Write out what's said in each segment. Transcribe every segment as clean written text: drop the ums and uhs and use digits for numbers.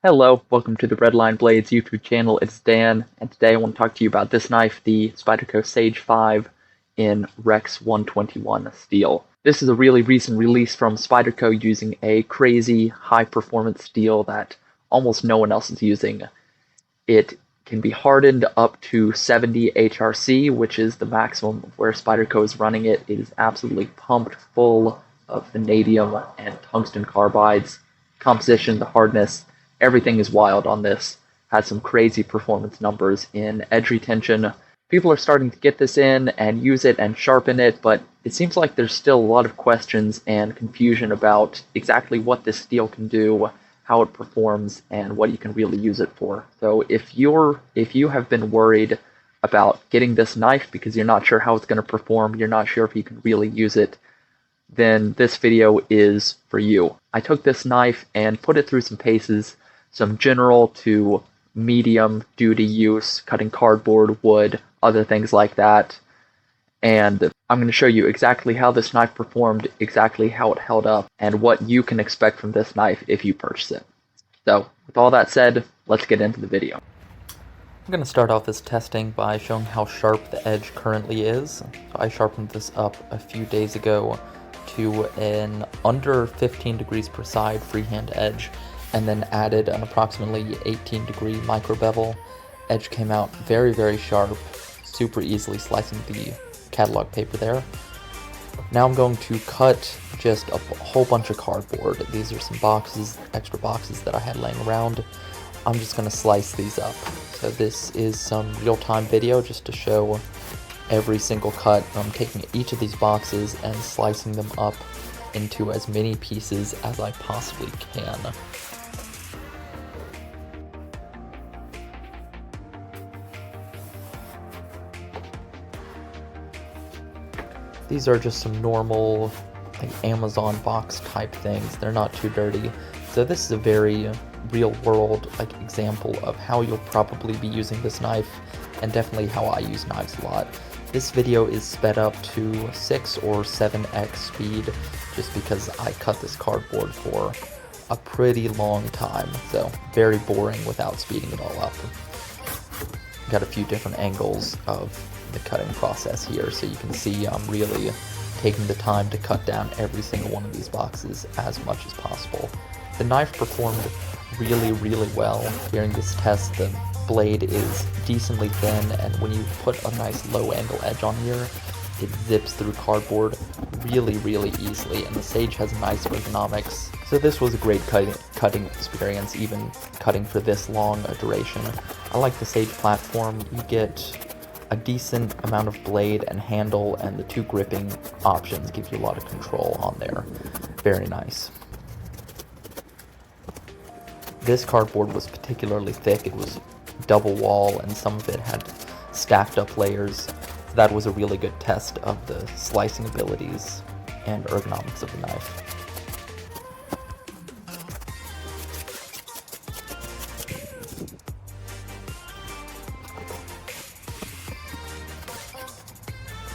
Hello, welcome to the Redline Blades YouTube channel. It's Dan, and today I want to talk to you about this knife, the Spyderco Sage 5 in Rex 121 steel. This is a really recent release from Spyderco using a crazy high-performance steel that almost no one else is using. It can be hardened up to 70 HRC, which is the maximum of where Spyderco is running it. It is absolutely pumped full of vanadium and tungsten carbides. Composition, the hardness, everything is wild on this. Has some crazy performance numbers in edge retention. People are starting to get this in and use it and sharpen it, but it seems like there's still a lot of questions and confusion about exactly what this steel can do, how it performs, and what you can really use it for. So if you have been worried about getting this knife because you're not sure how it's going to perform, you're not sure if you can really use it, then this video is for you. I took this knife and put it through some paces, some general to medium duty use, cutting cardboard, wood, other things like that. And I'm going to show you exactly how this knife performed, exactly how it held up, and what you can expect from this knife if you purchase it. So, with all that said, let's get into the video. I'm going to start off this testing by showing how sharp the edge currently is. So I sharpened this up a few days ago to an under 15 degrees per side freehand edge, and then added an approximately 18 degree micro bevel. Edge came out very, very sharp, super easily slicing the catalog paper there. Now I'm going to cut just a whole bunch of cardboard. These are some boxes, extra boxes that I had laying around. I'm just going to slice these up. So this is some real-time video just to show every single cut. I'm taking each of these boxes and slicing them up into as many pieces as I possibly can. These are just some normal, like, Amazon box type things. They're not too dirty. So this is a very real world example of how you'll probably be using this knife, and definitely how I use knives a lot. This video is sped up to 6 or 7x speed just because I cut this cardboard for a pretty long time. So very boring without speeding it all up. Got a few different angles of the cutting process here, so you can see I'm really taking the time to cut down every single one of these boxes as much as possible. The knife performed really, really well during this test. The blade is decently thin, and when you put a nice low angle edge on here, it zips through cardboard really, really easily, and the Sage has nice ergonomics. So this was a great cutting experience, even cutting for this long a duration. I like the Sage platform. You get a decent amount of blade and handle, and the two gripping options give you a lot of control on there. Very nice. This cardboard was particularly thick. It was double wall, and some of it had stacked up layers. So that was a really good test of the slicing abilities and ergonomics of the knife.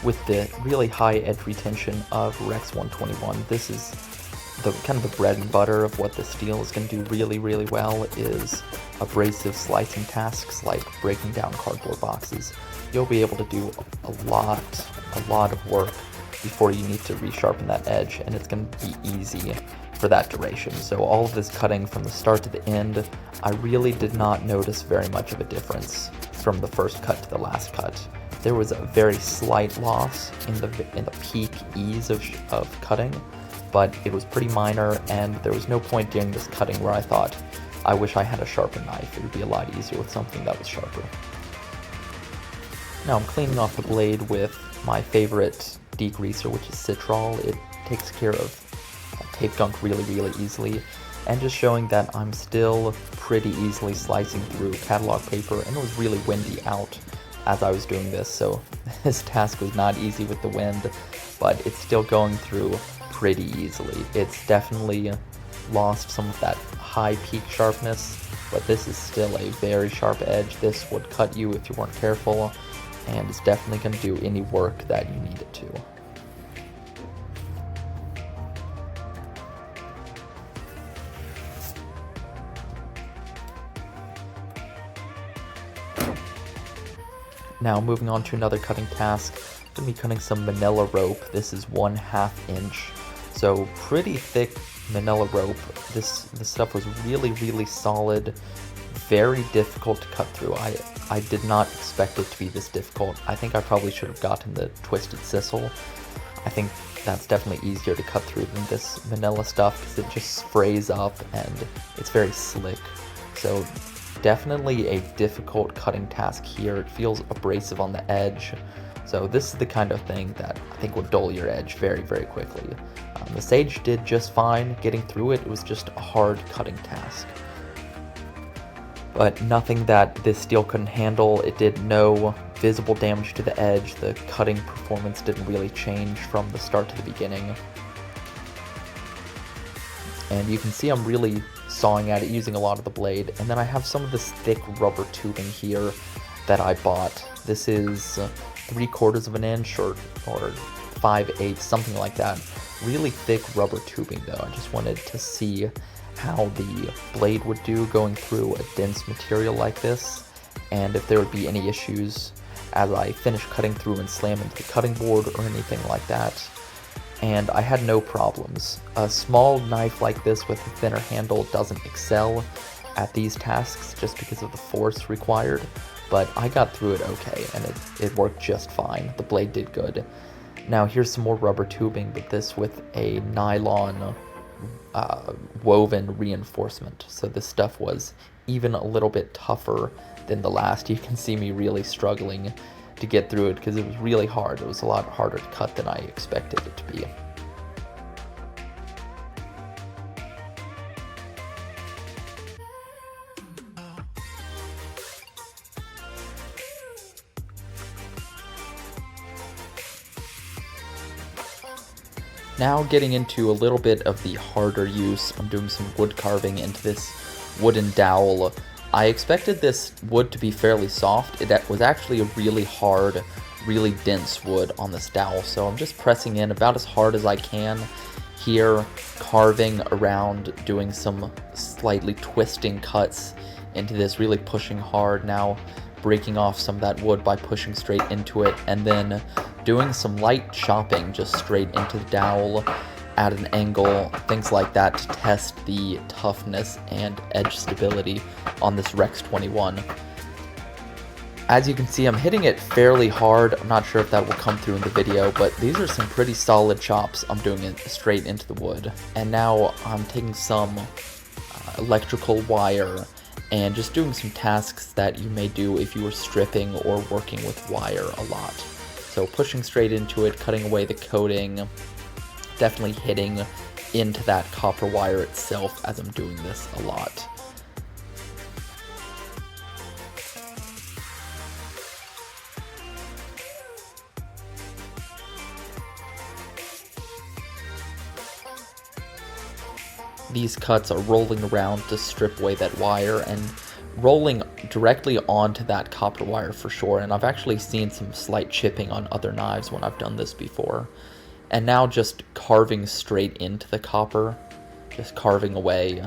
With the really high edge retention of Rex 121, this is the kind of the bread and butter of what the steel is going to do really, really well is abrasive slicing tasks like breaking down cardboard boxes. You'll be able to do a lot of work before you need to resharpen that edge, and it's going to be easy for that duration. So all of this cutting from the start to the end, I really did not notice very much of a difference from the first cut to the last cut. There was a very slight loss in the peak ease of cutting, but it was pretty minor, and there was no point during this cutting where I thought, I wish I had a sharper knife. It would be a lot easier with something that was sharper. Now I'm cleaning off the blade with my favorite degreaser, which is Citrol. It takes care of tape gunk really, really easily, and just showing that I'm still pretty easily slicing through catalog paper, and it was really windy out as I was doing this, so this task was not easy with the wind, but it's still going through pretty easily. It's definitely lost some of that high peak sharpness, but this is still a very sharp edge. This would cut you if you weren't careful, and it's definitely going to do any work that you need it to. Now moving on to another cutting task, I'm going to be cutting some manila rope. This is 1/2 inch, so pretty thick manila rope. This stuff was really solid, very difficult to cut through. I did not expect it to be this difficult. I think I probably should have gotten the twisted sisal. I think that's definitely easier to cut through than this manila stuff because it just sprays up and it's very slick. So definitely a difficult cutting task here. It feels abrasive on the edge. So this is the kind of thing that I think would dull your edge very quickly. The Sage did just fine getting through it. It was just a hard cutting task. But nothing that this steel couldn't handle. It did no visible damage to the edge. The cutting performance didn't really change from the start to the beginning. And you can see I'm really sawing at it using a lot of the blade. And then I have some of this thick rubber tubing here that I bought. This is 3/4 of an inch or 5/8, something like that. Really thick rubber tubing though. I just wanted to see how the blade would do going through a dense material like this, and if there would be any issues as I finish cutting through and slam into the cutting board or anything like that. And I had no problems. A small knife like this with a thinner handle doesn't excel at these tasks just because of the force required, but I got through it okay, and it worked just fine. The blade did good. Now here's some more rubber tubing, but this with a nylon woven reinforcement. So this stuff was even a little bit tougher than the last. You can see me really struggling to get through it because it was really hard. It was a lot harder to cut than I expected it to be. Now getting into a little bit of the harder use, I'm doing some wood carving into this wooden dowel. I expected this wood to be fairly soft. It was actually a really hard, really dense wood on this dowel, so I'm just pressing in about as hard as I can here, carving around, doing some slightly twisting cuts into this, really pushing hard now, breaking off some of that wood by pushing straight into it, and then doing some light chopping just straight into the dowel at an angle, things like that, to test the toughness and edge stability on this Rex 21. As you can see, I'm hitting it fairly hard. I'm not sure if that will come through in the video, but these are some pretty solid chops. I'm doing it straight into the wood. And now I'm taking some electrical wire and just doing some tasks that you may do if you were stripping or working with wire a lot. So pushing straight into it, cutting away the coating, definitely hitting into that copper wire itself as I'm doing this a lot. These cuts are rolling around to strip away that wire and rolling directly onto that copper wire for sure, and I've actually seen some slight chipping on other knives when I've done this before. And now just carving straight into the copper, just carving away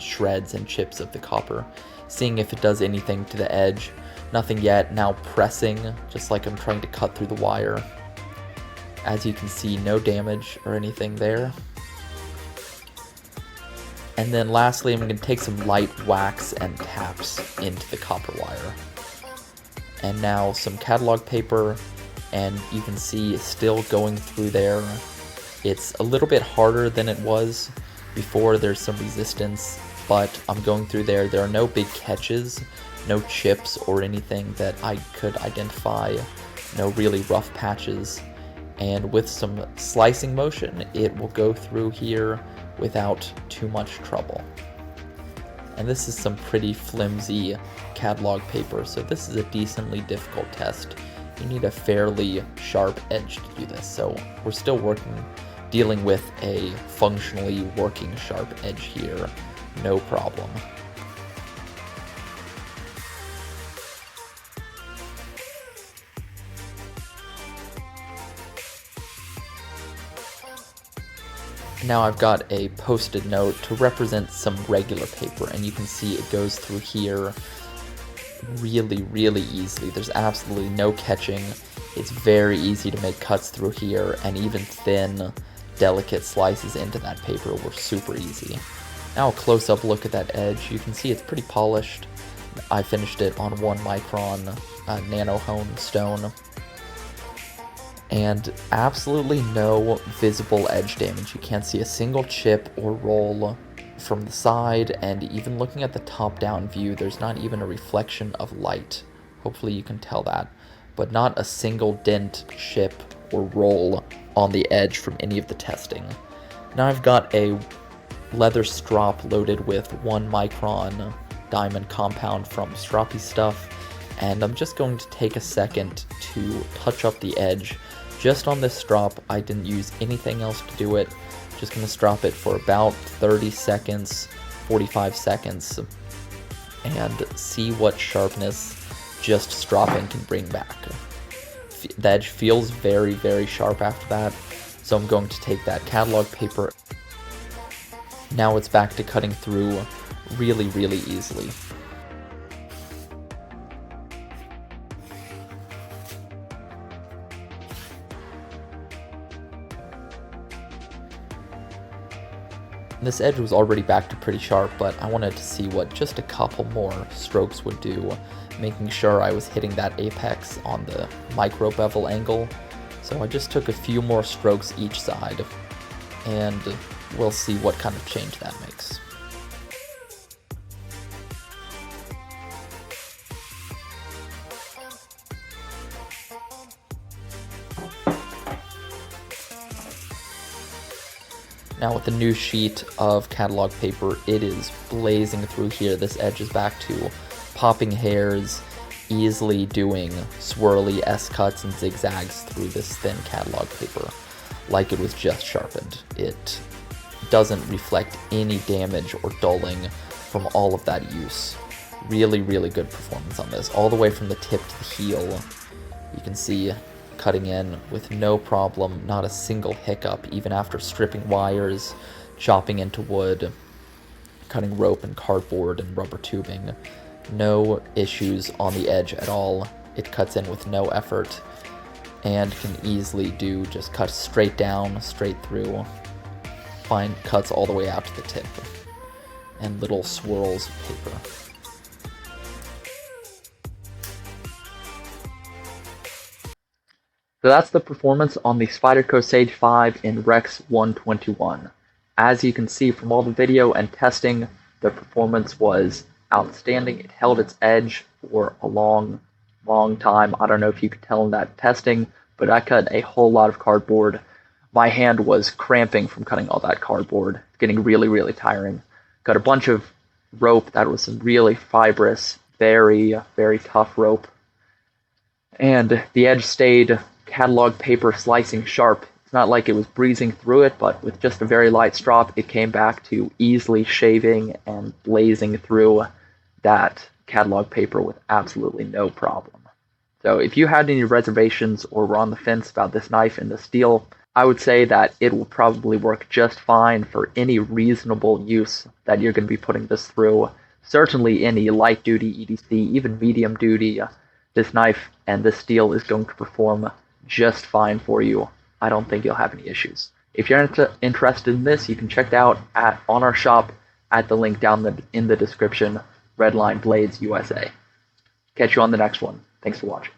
shreds and chips of the copper, seeing if it does anything to the edge. Nothing yet. Now pressing, just like I'm trying to cut through the wire. As you can see, no damage or anything there. And then lastly, I'm going to take some light wax and taps into the copper wire. And now some catalog paper, and you can see it's still going through there. It's a little bit harder than it was before. There's some resistance, but I'm going through there. There are no big catches, no chips or anything that I could identify, no really rough patches. And with some slicing motion, it will go through here without too much trouble. And this is some pretty flimsy catalog paper, so this is a decently difficult test. You need a fairly sharp edge to do this, so we're still dealing with a functionally working sharp edge here, no problem. Now I've got a post-it note to represent some regular paper, and you can see it goes through here really, really easily. There's absolutely no catching. It's very easy to make cuts through here, and even thin, delicate slices into that paper were super easy. Now a close-up look at that edge. You can see it's pretty polished. I finished it on 1 micron nano-hone stone. And absolutely no visible edge damage. You can't see a single chip or roll from the side, and even looking at the top-down view, there's not even a reflection of light. Hopefully you can tell that. But not a single dent, chip, or roll on the edge from any of the testing. Now I've got a leather strop loaded with 1 micron diamond compound from Stroppy Stuff, and I'm just going to take a second to touch up the edge. Just on this strop, I didn't use anything else to do it. Just going to strop it for about 30 seconds, 45 seconds, and see what sharpness just stropping can bring back. The edge feels very, very sharp after that, so I'm going to take that catalog paper. Now it's back to cutting through really, really easily. This edge was already back to pretty sharp, but I wanted to see what just a couple more strokes would do, making sure I was hitting that apex on the micro bevel angle. So I just took a few more strokes each side, and we'll see what kind of change that makes. Now with the new sheet of catalog paper, it is blazing through here. This edge is back to popping hairs, easily doing swirly S-cuts and zigzags through this thin catalog paper, like it was just sharpened. It doesn't reflect any damage or dulling from all of that use. Really, really good performance on this, all the way from the tip to the heel. You can see cutting in with no problem, not a single hiccup, even after stripping wires, chopping into wood, cutting rope and cardboard and rubber tubing. No issues on the edge at all. It cuts in with no effort and can easily do just cut straight down, straight through, fine cuts all the way out to the tip, and little swirls of paper. So that's the performance on the Spyderco Sage 5 in Rex 121. As you can see from all the video and testing, the performance was outstanding. It held its edge for a long time. I don't know if you could tell in that testing, but I cut a whole lot of cardboard. My hand was cramping from cutting all that cardboard. It's getting really, really tiring. Got a bunch of rope that was some really fibrous, very, very tough rope. And the edge stayed catalog paper slicing sharp. It's not like it was breezing through it, but with just a very light strop, it came back to easily shaving and blazing through that catalog paper with absolutely no problem. So if you had any reservations or were on the fence about this knife and this steel, I would say that it will probably work just fine for any reasonable use that you're going to be putting this through. Certainly any light duty EDC, even medium duty, this knife and this steel is going to perform just fine for you. I don't think you'll have any issues. If you're interested in this, you can check it out on our shop at the link down in the description, Redline Blades USA. Catch you on the next one. Thanks for watching.